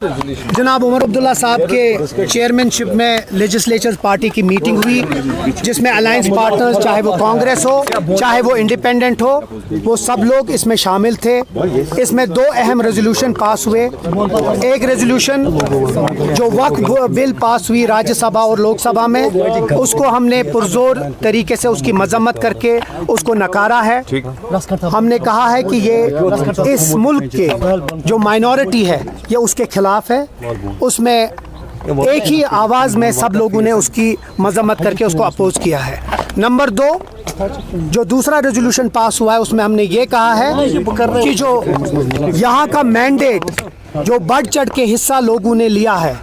जनाब उमर अब्दुल्ला साहब के चेयरमैनशिप में लेजिस्लेचर पार्टी की मीटिंग हुई, जिसमें अलायंस पार्टनर्स, चाहे वो कांग्रेस हो चाहे वो इंडिपेंडेंट हो, वो सब लोग इसमें शामिल थे। इसमें दो अहम रेजोल्यूशन पास हुए। एक रेजोल्यूशन जो वक्फ बिल पास हुई राज्यसभा और लोकसभा में, उसको हमने पुरजोर तरीके से उसकी मजम्मत करके उसको नकारा है। हमने कहा है कि ये इस मुल्क के जो माइनॉरिटी है ये उसके खिलाफ है। उसमें एक ही आवाज़ में सब लोगों ने उसकी मजम्मत करके उसको अपोज किया है। नंबर दो, जो दूसरा रेजोल्यूशन पास हुआ है उसमें हमने ये कहा है कि जो यहाँ का मैंडेट जो बढ़ चढ़ के हिस्सा लोगों ने लिया है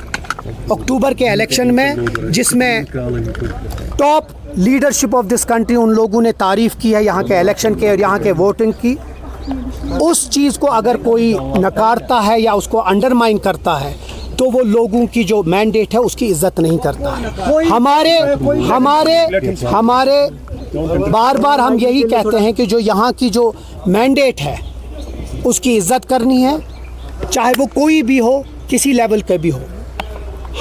अक्टूबर के इलेक्शन में, जिसमें top leadership of this country उन लोगों ने तारीफ़ की है यहाँ के इलेक्शन के और यहाँ के वोटिंग की, उस चीज़ को अगर कोई नकारता है या उसको अंडरमाइन करता है तो वो लोगों की जो मैंडेट है उसकी इज्जत नहीं करता है। हमारे बार बार हम यही कहते हैं कि जो यहाँ की जो मैंडेट है उसकी इज्जत करनी है, चाहे वो कोई भी हो, किसी लेवल के भी हो।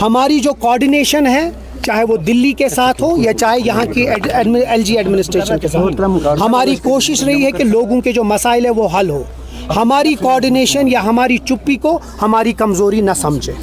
हमारी जो कोऑर्डिनेशन है, चाहे वो दिल्ली के साथ हो या चाहे यहाँ की एलजी एडमिनिस्ट्रेशन के साथ, हमारी कोशिश रही है कि लोगों के जो मसाइल है वो हल हो। हमारी कोऑर्डिनेशन या हमारी चुप्पी को हमारी कमज़ोरी न समझे।